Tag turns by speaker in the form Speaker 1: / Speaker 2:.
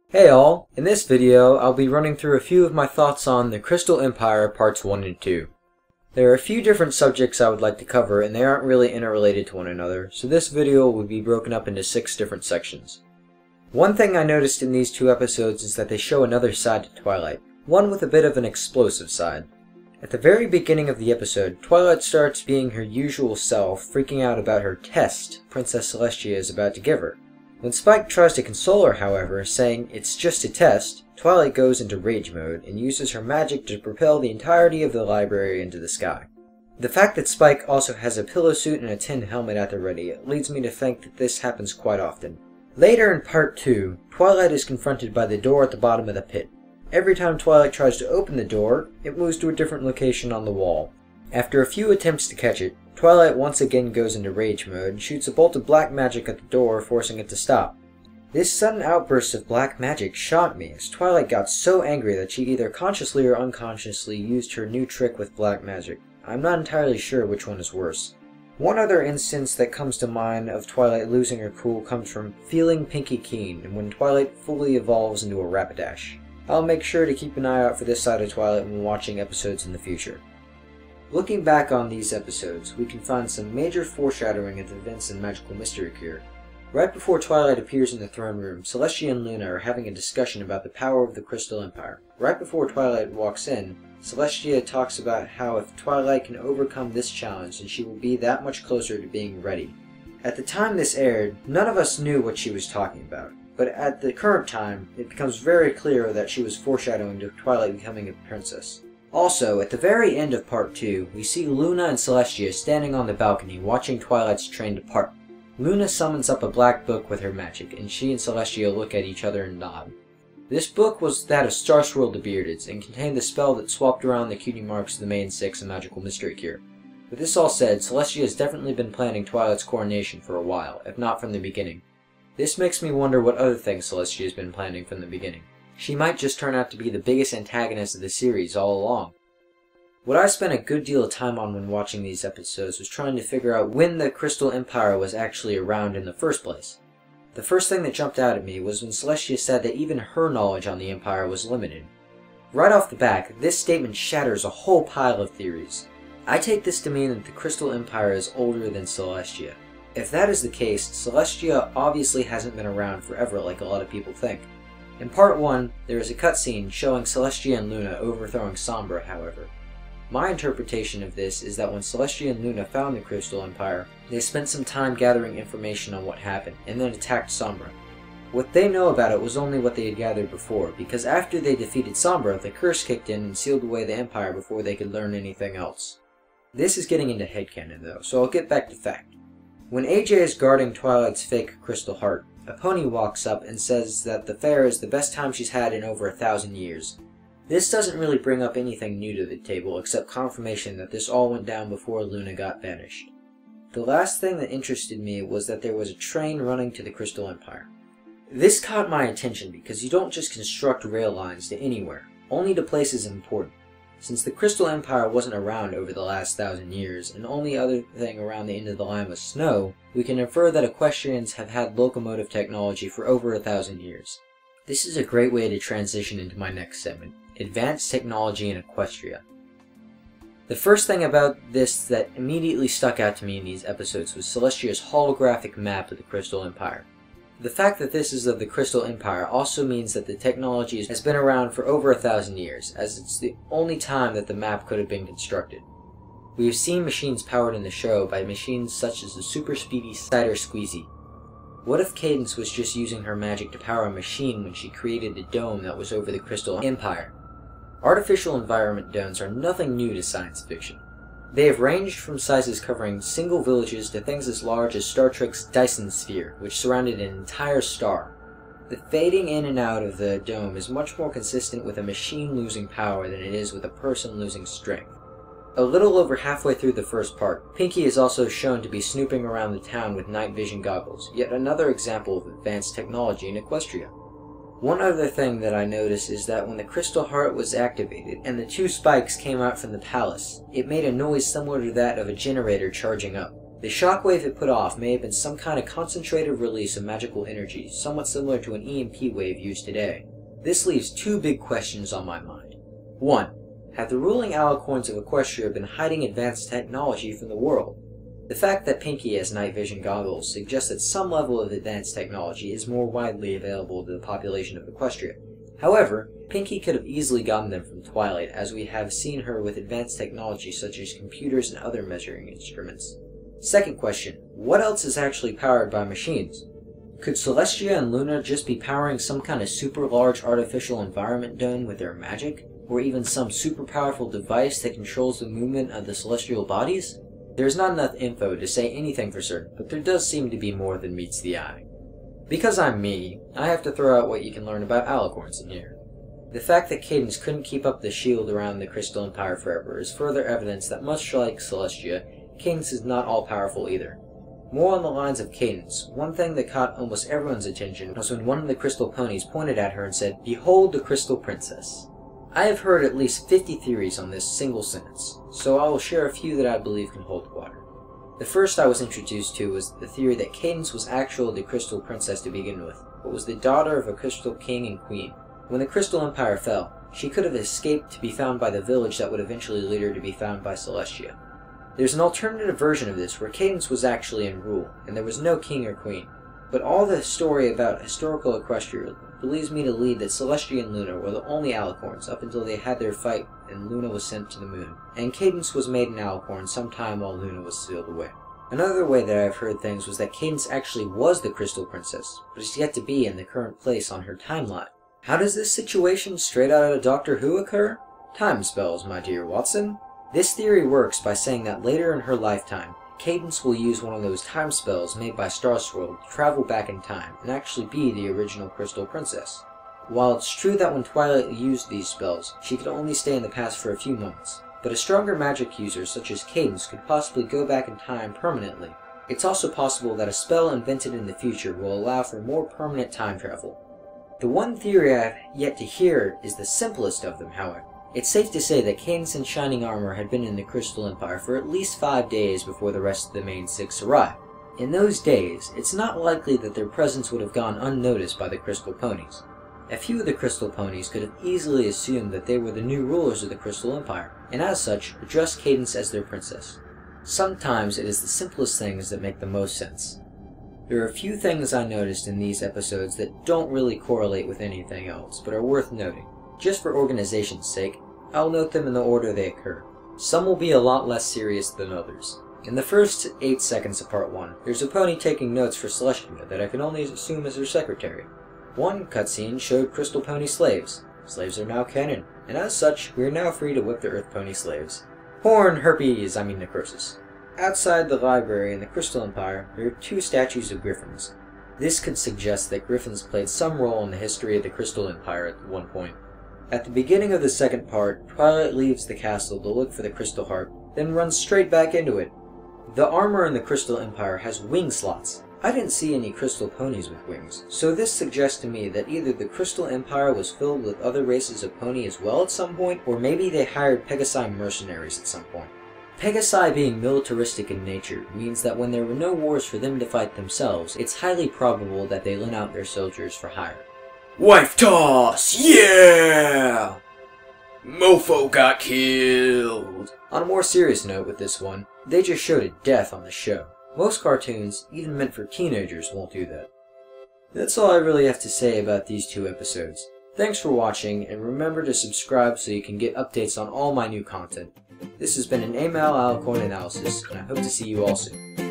Speaker 1: Hey all! In this video, I'll be running through a few of my thoughts on the Crystal Empire Parts 1 and 2. There are a few different subjects I would like to cover, and they aren't really interrelated to one another, so this video will be broken up into 6 different sections. One thing I noticed in these 2 episodes is that they show another side to Twilight, one with a bit of an explosive side. At the very beginning of the episode, Twilight starts being her usual self, freaking out about her test Princess Celestia is about to give her. When Spike tries to console her, however, saying it's just a test, Twilight goes into rage mode and uses her magic to propel the entirety of the library into the sky. The fact that Spike also has a pillow suit and a tin helmet at the ready leads me to think that this happens quite often. Later in Part 2, Twilight is confronted by the door at the bottom of the pit. Every time Twilight tries to open the door, it moves to a different location on the wall. After a few attempts to catch it, Twilight once again goes into rage mode and shoots a bolt of black magic at the door, forcing it to stop. This sudden outburst of black magic shocked me, as Twilight got so angry that she either consciously or unconsciously used her new trick with black magic. I'm not entirely sure which one is worse. One other instance that comes to mind of Twilight losing her cool comes from Feeling Pinky Keen, and when Twilight fully evolves into a Rapidash. I'll make sure to keep an eye out for this side of Twilight when watching episodes in the future. Looking back on these episodes, we can find some major foreshadowing of events in Magical Mystery Cure. Right before Twilight appears in the throne room, Celestia and Luna are having a discussion about the power of the Crystal Empire. Right before Twilight walks in, Celestia talks about how if Twilight can overcome this challenge, then she will be that much closer to being ready. At the time this aired, none of us knew what she was talking about, but at the current time, it becomes very clear that she was foreshadowing to Twilight becoming a princess. Also, at the very end of Part 2, we see Luna and Celestia standing on the balcony watching Twilight's train depart. Luna summons up a black book with her magic, and she and Celestia look at each other and nod. This book was that of Star Swirl the Bearded's, and contained the spell that swapped around the cutie marks of the main 6 in Magical Mystery Cure. With this all said, Celestia has definitely been planning Twilight's coronation for a while, if not from the beginning. This makes me wonder what other things Celestia has been planning from the beginning. She might just turn out to be the biggest antagonist of the series all along. What I spent a good deal of time on when watching these episodes was trying to figure out when the Crystal Empire was actually around in the first place. The first thing that jumped out at me was when Celestia said that even her knowledge on the Empire was limited. Right off the bat, this statement shatters a whole pile of theories. I take this to mean that the Crystal Empire is older than Celestia. If that is the case, Celestia obviously hasn't been around forever like a lot of people think. In Part 1, there is a cutscene showing Celestia and Luna overthrowing Sombra, however. My interpretation of this is that when Celestia and Luna found the Crystal Empire, they spent some time gathering information on what happened, and then attacked Sombra. What they know about it was only what they had gathered before, because after they defeated Sombra, the curse kicked in and sealed away the Empire before they could learn anything else. This is getting into headcanon though, so I'll get back to fact. When AJ is guarding Twilight's fake crystal heart, a pony walks up and says that the fair is the best time she's had in over 1,000 years. This doesn't really bring up anything new to the table except confirmation that this all went down before Luna got banished. The last thing that interested me was that there was a train running to the Crystal Empire. This caught my attention because you don't just construct rail lines to anywhere, only to places important. Since the Crystal Empire wasn't around over the last 1,000 years, and only other thing around the end of the line was snow, we can infer that Equestrians have had locomotive technology for over 1,000 years. This is a great way to transition into my next segment, Advanced Technology in Equestria. The first thing about this that immediately stuck out to me in these episodes was Celestia's holographic map of the Crystal Empire. The fact that this is of the Crystal Empire also means that the technology has been around for over 1,000 years, as it's the only time that the map could have been constructed. We have seen machines powered in the show by machines such as the super speedy Cider Squeezy. What if Cadence was just using her magic to power a machine when she created the dome that was over the Crystal Empire? Artificial environment domes are nothing new to science fiction. They have ranged from sizes covering single villages to things as large as Star Trek's Dyson Sphere, which surrounded an entire star. The fading in and out of the dome is much more consistent with a machine losing power than it is with a person losing strength. A little over halfway through the first part, Pinky is also shown to be snooping around the town with night vision goggles, yet another example of advanced technology in Equestria. One other thing that I noticed is that when the Crystal Heart was activated and the 2 spikes came out from the palace, it made a noise similar to that of a generator charging up. The shockwave it put off may have been some kind of concentrated release of magical energy, somewhat similar to an EMP wave used today. This leaves two big questions on my mind. 1. Have the ruling alicorns of Equestria been hiding advanced technology from the world? The fact that Pinky has night vision goggles suggests that some level of advanced technology is more widely available to the population of Equestria. However, Pinky could have easily gotten them from Twilight, as we have seen her with advanced technology such as computers and other measuring instruments. Second question, what else is actually powered by machines? Could Celestia and Luna just be powering some kind of super large artificial environment dome with their magic? Or even some super powerful device that controls the movement of the celestial bodies? There's not enough info to say anything for certain, but there does seem to be more than meets the eye. Because I'm me, I have to throw out what you can learn about alicorns in here. The fact that Cadance couldn't keep up the shield around the Crystal Empire forever is further evidence that much like Celestia, Cadance is not all-powerful either. More on the lines of Cadance, one thing that caught almost everyone's attention was when one of the crystal ponies pointed at her and said, "Behold the Crystal Princess." I have heard at least 50 theories on this single sentence, so I will share a few that I believe can hold water. The first I was introduced to was the theory that Cadance was actually the Crystal Princess to begin with, but was the daughter of a Crystal King and Queen. When the Crystal Empire fell, she could have escaped to be found by the village that would eventually lead her to be found by Celestia. There's an alternative version of this where Cadance was actually in rule, and there was no king or queen. But all the story about historical Equestria believes me to lead that Celestia and Luna were the only alicorns up until they had their fight and Luna was sent to the moon, and Cadance was made an alicorn sometime while Luna was sealed away. Another way that I've heard things was that Cadance actually was the Crystal Princess, but is yet to be in the current place on her timeline. How does this situation straight out of Doctor Who occur? Time spells, my dear Watson. This theory works by saying that later in her lifetime, Cadance will use one of those time spells made by Starswirl to travel back in time and actually be the original Crystal Princess. While it's true that when Twilight used these spells, she could only stay in the past for a few moments, but a stronger magic user such as Cadance could possibly go back in time permanently. It's also possible that a spell invented in the future will allow for more permanent time travel. The one theory I have yet to hear is the simplest of them, however. It's safe to say that Cadance and Shining Armor had been in the Crystal Empire for at least 5 days before the rest of the main 6 arrived. In those days, it's not likely that their presence would have gone unnoticed by the Crystal Ponies. A few of the Crystal Ponies could have easily assumed that they were the new rulers of the Crystal Empire, and as such, addressed Cadance as their princess. Sometimes it is the simplest things that make the most sense. There are a few things I noticed in these episodes that don't really correlate with anything else, but are worth noting. Just for organization's sake, I'll note them in the order they occur. Some will be a lot less serious than others. In the first 8 seconds of part 1, there's a pony taking notes for Celestia that I can only assume is her secretary. One cutscene showed Crystal Pony slaves. Slaves are now canon, and as such, we are now free to whip the Earth Pony slaves. Necrosis. Outside the library in the Crystal Empire, there are 2 statues of griffins. This could suggest that griffins played some role in the history of the Crystal Empire at one point. At the beginning of the second part, Twilight leaves the castle to look for the Crystal Heart, then runs straight back into it. The armor in the Crystal Empire has wing slots. I didn't see any crystal ponies with wings, so this suggests to me that either the Crystal Empire was filled with other races of pony as well at some point, or maybe they hired Pegasi mercenaries at some point. Pegasi being militaristic in nature means that when there were no wars for them to fight themselves, it's highly probable that they lent out their soldiers for hire.
Speaker 2: Wife toss! Yeah! Mofo got killed!
Speaker 1: On a more serious note with this one, they just showed a death on the show. Most cartoons, even meant for teenagers, won't do that. That's all I really have to say about these 2 episodes. Thanks for watching, and remember to subscribe so you can get updates on all my new content. This has been an AMaleAlicorn analysis, and I hope to see you all soon.